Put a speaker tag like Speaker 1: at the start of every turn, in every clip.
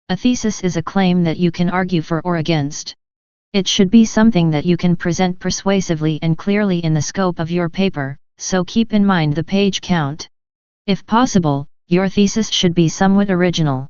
Speaker 1: A thesis is a claim that you can argue for or against. It should be something that you can present persuasively and clearly in the scope of your paper, so keep in mind the page count. If possible, your thesis should be somewhat original.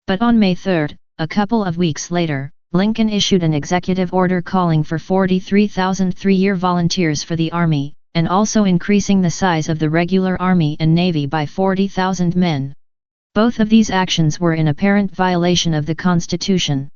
Speaker 1: But on May 3, a couple of weeks later, Lincoln issued an executive order calling for 43,000 three-year volunteers for the Army, and also increasing the size of the regular Army and Navy by 40,000 men. Both of these actions were in apparent violation of the Constitution.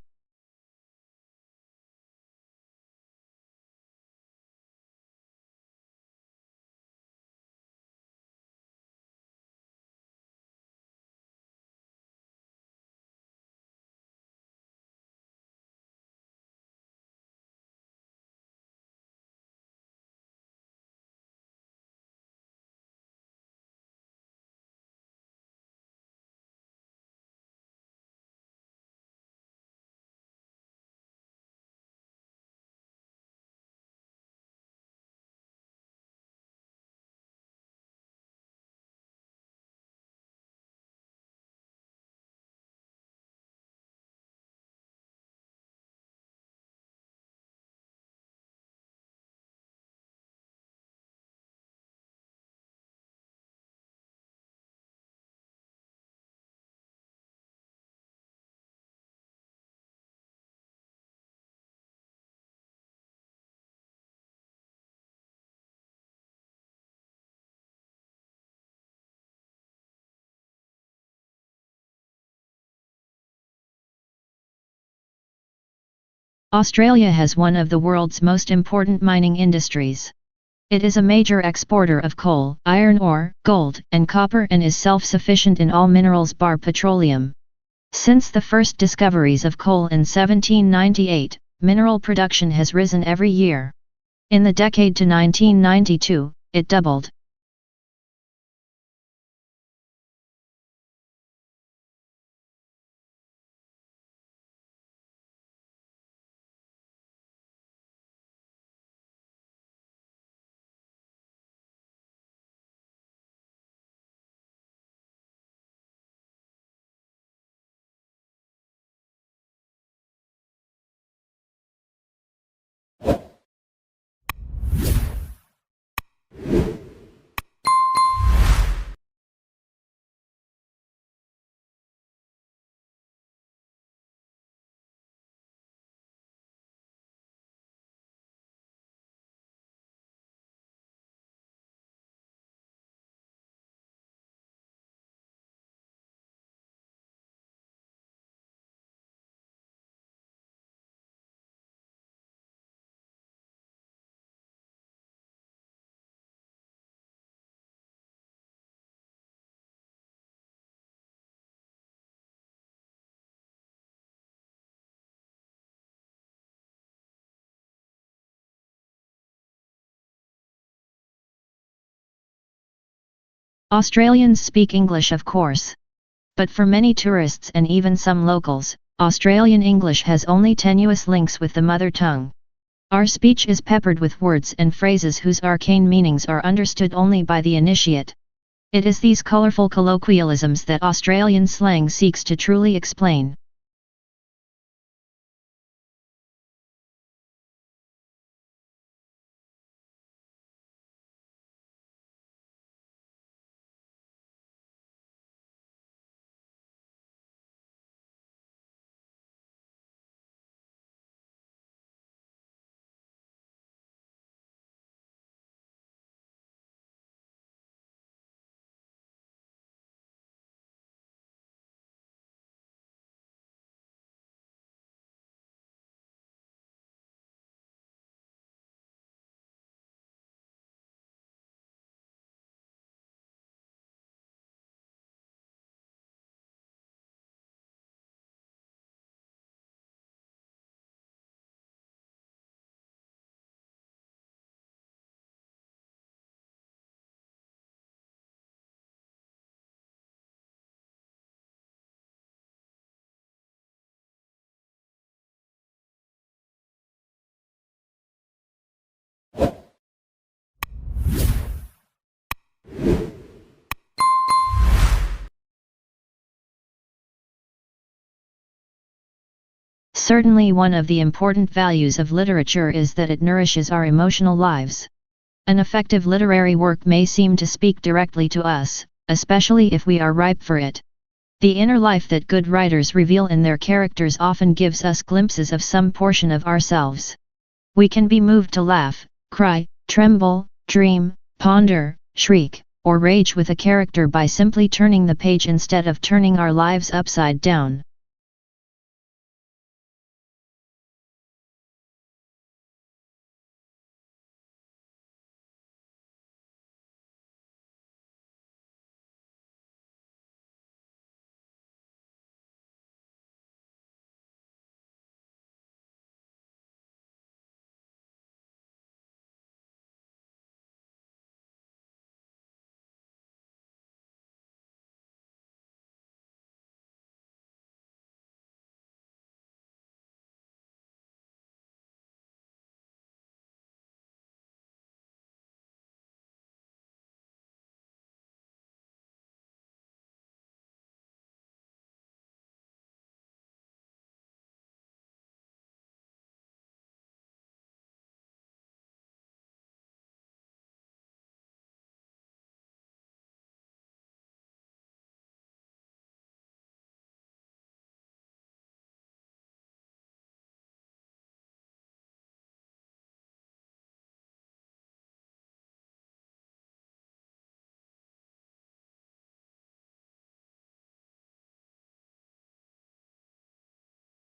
Speaker 1: Australia has one of the world's most important mining industries. It is a major exporter of coal, iron ore, gold, and copper, and is self-sufficient in all minerals bar petroleum. Since the first discoveries of coal in 1798, mineral production has risen every year. In the decade to 1992, it doubled. Australians speak English, of course. But for many tourists and even some locals, Australian English has only tenuous links with the mother tongue. Our speech is peppered with words and phrases whose arcane meanings are understood only by the initiate. It is these colorful colloquialisms that Australian slang seeks to truly explain. Certainly one of the important values of literature is that it nourishes our emotional lives. An effective literary work may seem to speak directly to us, especially if we are ripe for it. The inner life that good writers reveal in their characters often gives us glimpses of some portion of ourselves. We can be moved to laugh, cry, tremble, dream, ponder, shriek, or rage with a character by simply turning the page instead of turning our lives upside down.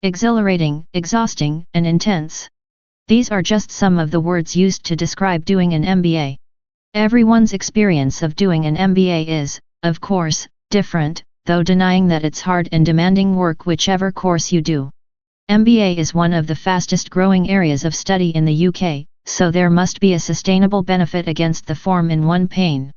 Speaker 1: Exhilarating, exhausting, and intense. These are just some of the words used to describe doing an MBA. Everyone's experience of doing an MBA is, of course, different, though denying that it's hard and demanding work whichever course you do. MBA is one of the fastest growing areas of study in the UK, so there must be a sustainable benefit against the form in one pain.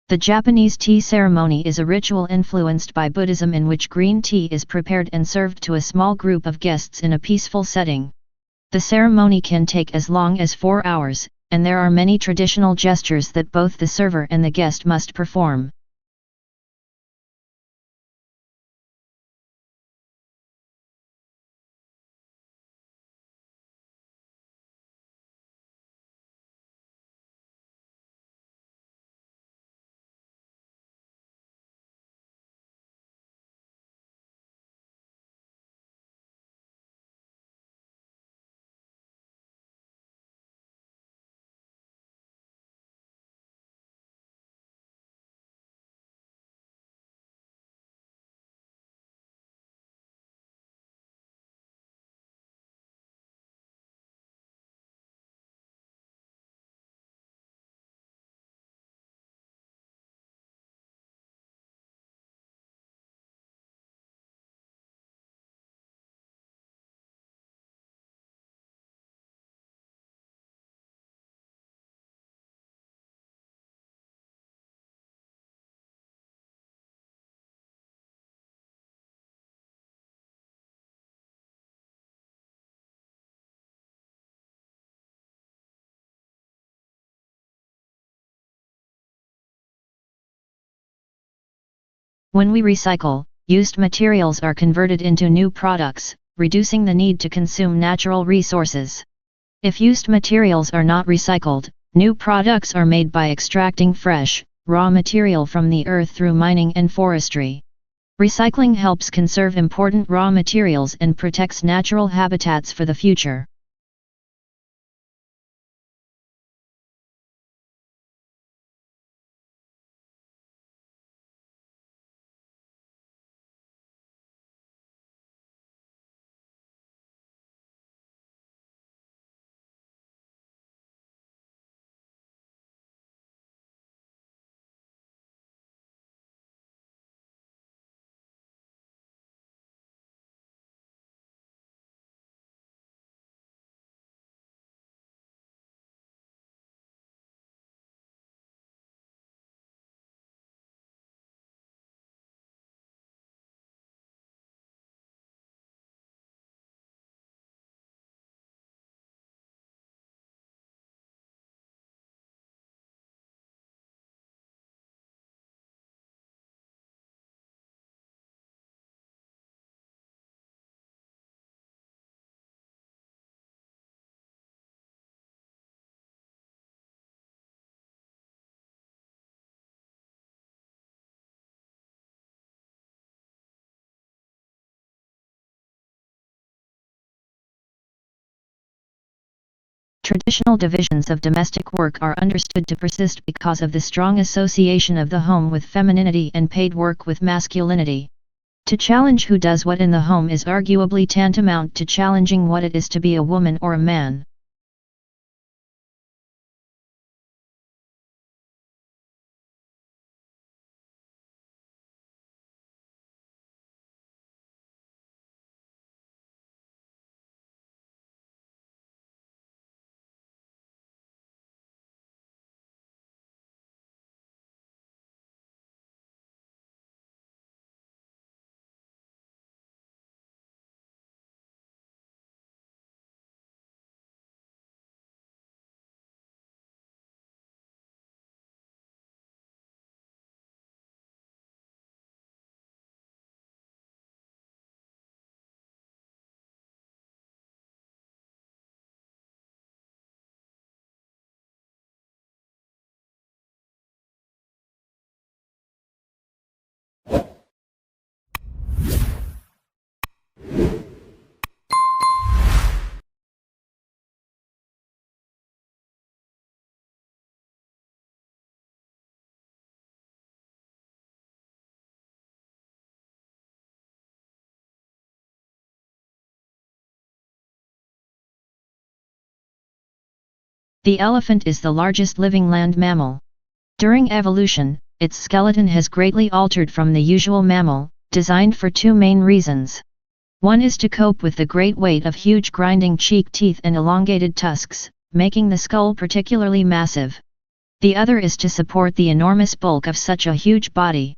Speaker 1: The Japanese tea ceremony is a ritual influenced by Buddhism in which green tea is prepared and served to a small group of guests in a peaceful setting. The ceremony can take as long as 4 hours, and there are many traditional gestures that both the server and the guest must perform. When we recycle, used materials are converted into new products, reducing the need to consume natural resources. If used materials are not recycled, new products are made by extracting fresh, raw material from the earth through mining and forestry. Recycling helps conserve important raw materials and protects natural habitats for the future. Traditional divisions of domestic work are understood to persist because of the strong association of the home with femininity and paid work with masculinity. To challenge who does what in the home is arguably tantamount to challenging what it is to be a woman or a man. The elephant is the largest living land mammal. During evolution, its skeleton has greatly altered from the usual mammal, designed for two main reasons. One is to cope with the great weight of huge grinding cheek teeth and elongated tusks, making the skull particularly massive. The other is to support the enormous bulk of such a huge body.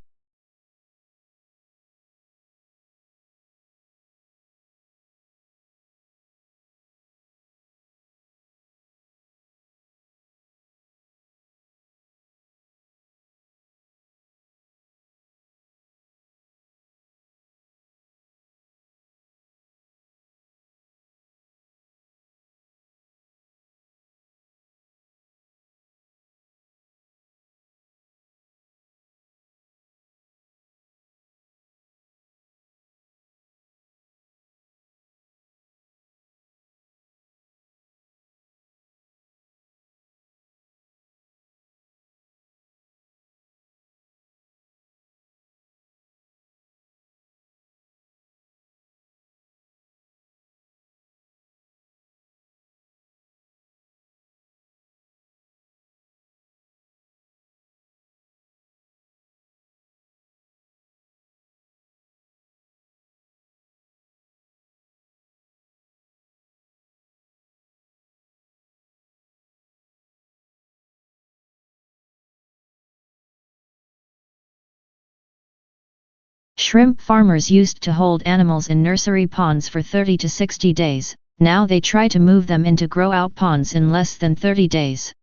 Speaker 1: Shrimp farmers used to hold animals in nursery ponds for 30 to 60 days, now they try to move them into grow-out ponds in less than 30 days.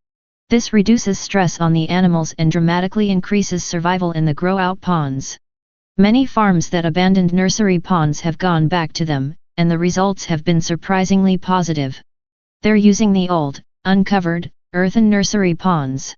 Speaker 1: This reduces stress on the animals and dramatically increases survival in the grow-out ponds. Many farms that abandoned nursery ponds have gone back to them, and the results have been surprisingly positive. They're using the old, uncovered, earthen nursery ponds.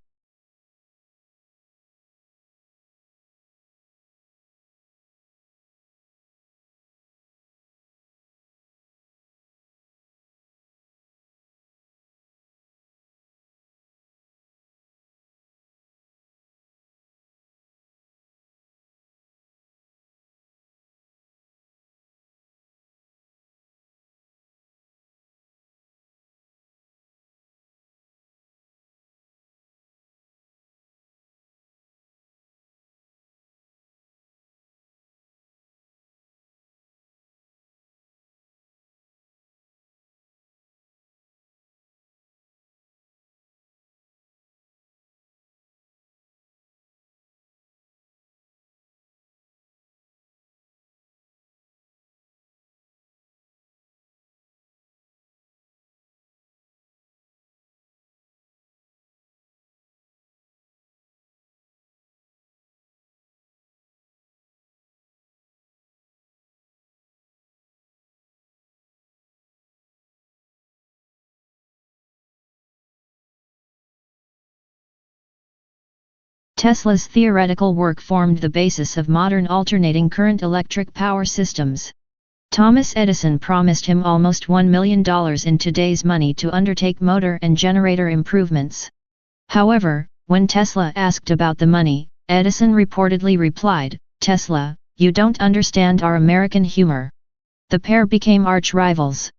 Speaker 1: Tesla's theoretical work formed the basis of modern alternating current electric power systems. Thomas Edison promised him almost $1 million in today's money to undertake motor and generator improvements. However, when Tesla asked about the money, Edison reportedly replied, "Tesla, you don't understand our American humor." The pair became arch rivals.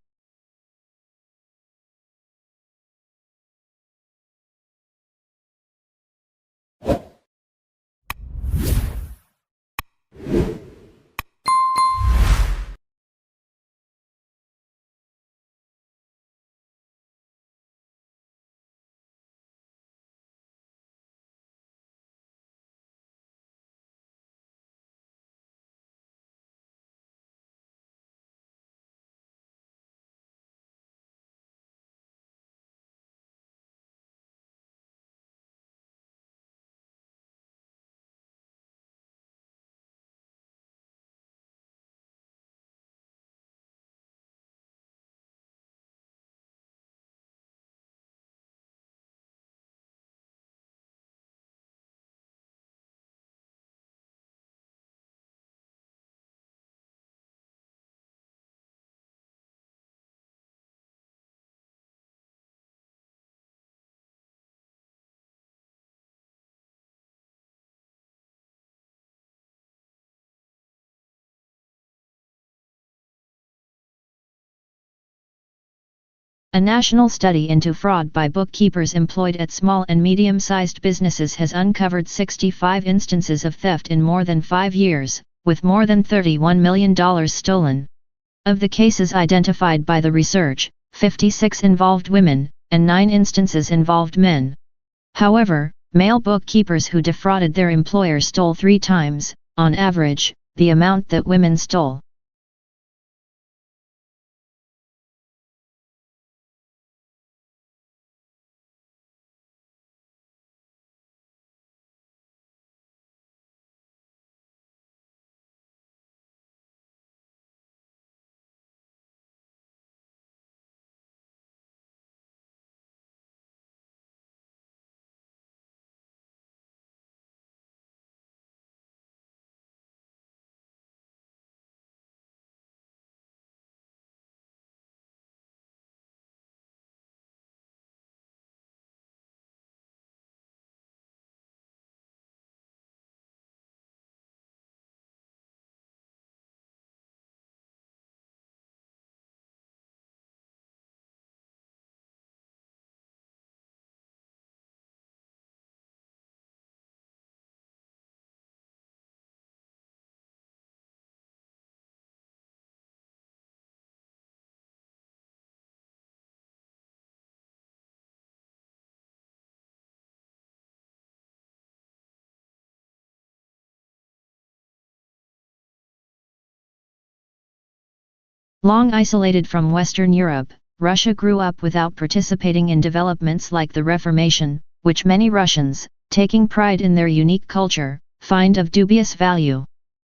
Speaker 1: A national study into fraud by bookkeepers employed at small and medium-sized businesses has uncovered 65 instances of theft in more than 5 years, with more than $31 million stolen. Of the cases identified by the research, 56 involved women, and 9 instances involved men. However, male bookkeepers who defrauded their employer stole 3 times, on average, the amount that women stole. Long isolated from Western Europe, Russia grew up without participating in developments like the Reformation, which many Russians, taking pride in their unique culture, find of dubious value.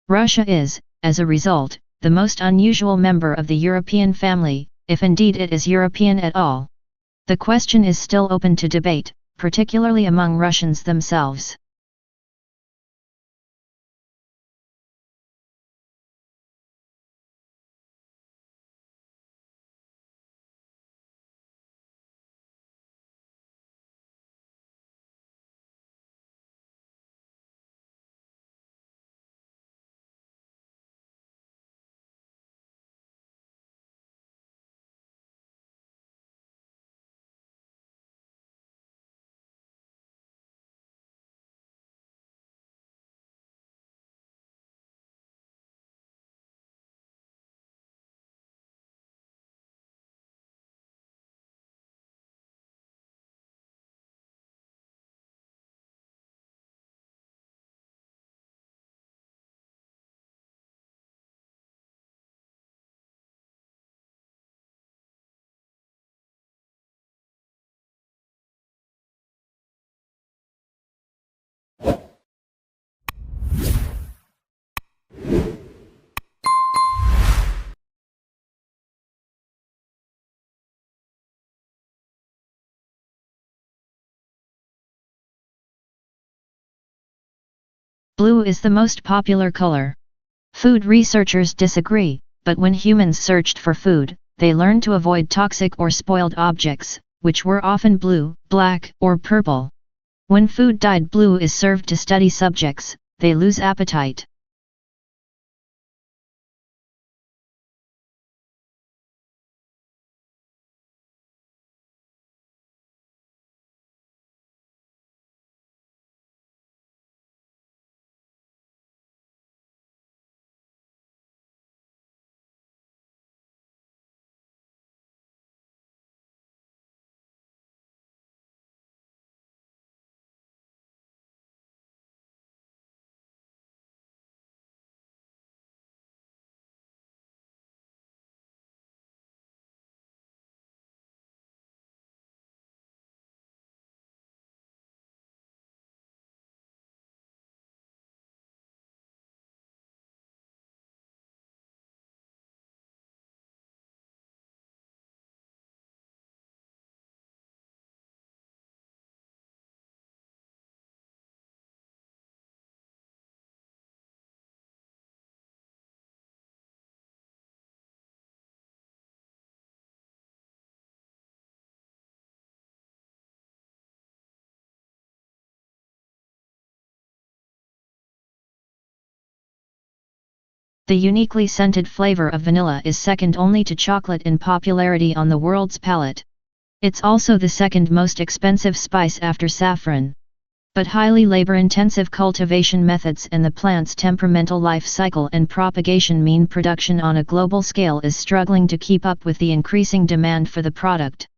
Speaker 1: Russia is, as a result, the most unusual member of the European family, if indeed it is European at all. The question is still open to debate, particularly among Russians themselves. Blue is the most popular color. Food researchers disagree, but when humans searched for food, they learned to avoid toxic or spoiled objects, which were often blue, black, or purple. When food dyed blue is served to study subjects, they lose appetite. The uniquely scented flavor of vanilla is second only to chocolate in popularity on the world's palate. It's also the second most expensive spice after saffron. But highly labor-intensive cultivation methods and the plant's temperamental life cycle and propagation mean production on a global scale is struggling to keep up with the increasing demand for the product.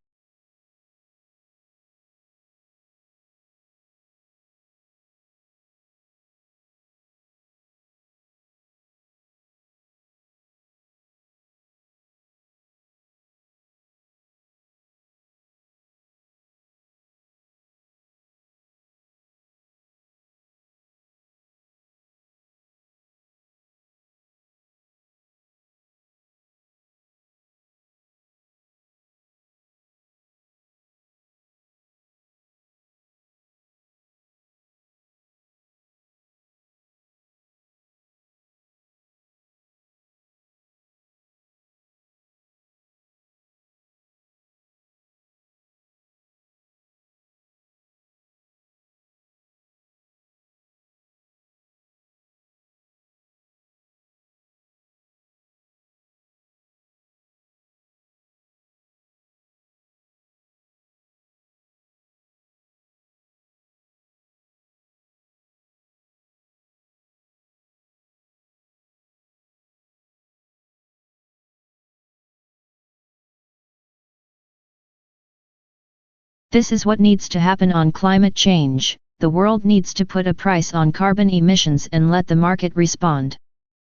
Speaker 1: This is what needs to happen on climate change. The world needs to put a price on carbon emissions and let the market respond.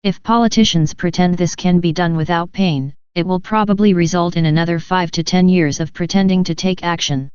Speaker 1: If politicians pretend this can be done without pain, it will probably result in another 5 to 10 years of pretending to take action.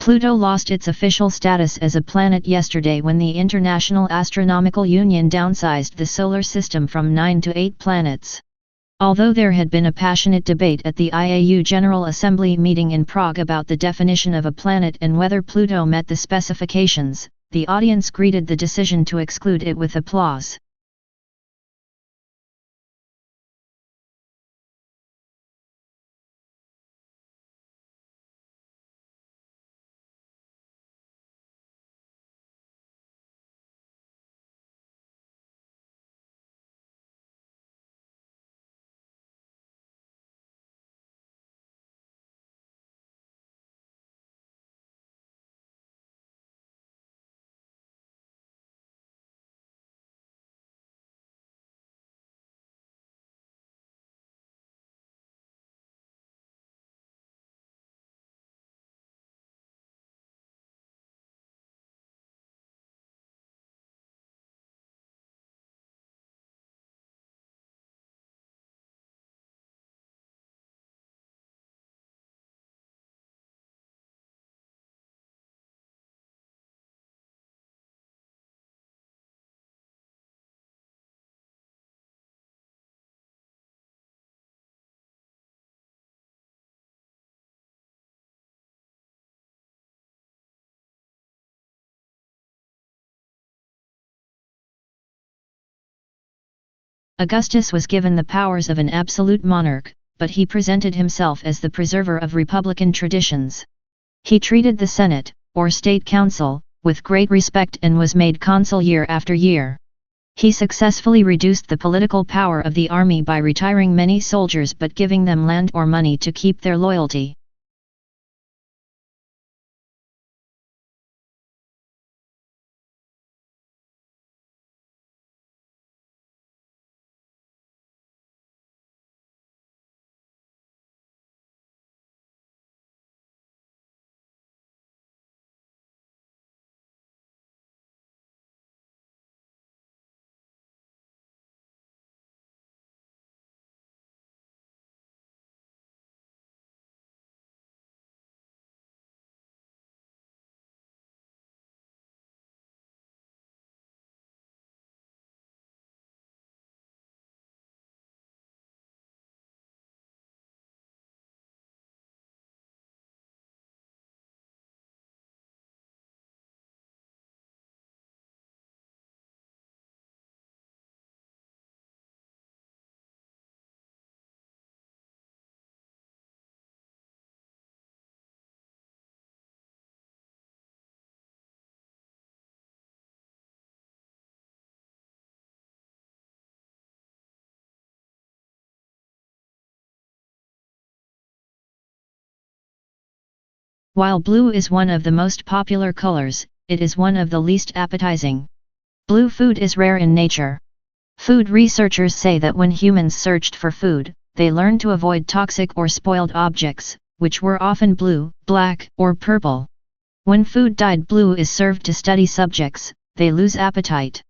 Speaker 1: Pluto lost its official status as a planet yesterday when the International Astronomical Union downsized the solar system from 9 to 8 planets. Although there had been a passionate debate at the IAU General Assembly meeting in Prague about the definition of a planet and whether Pluto met the specifications, the audience greeted the decision to exclude it with applause. Augustus was given the powers of an absolute monarch, but he presented himself as the preserver of republican traditions. He treated the Senate, or State Council, with great respect and was made consul year after year. He successfully reduced the political power of the army by retiring many soldiers but giving them land or money to keep their loyalty. While blue is one of the most popular colors, it is one of the least appetizing. Blue food is rare in nature. Food researchers say that when humans searched for food, they learned to avoid toxic or spoiled objects, which were often blue, black, or purple. When food dyed blue is served to study subjects, they lose appetite.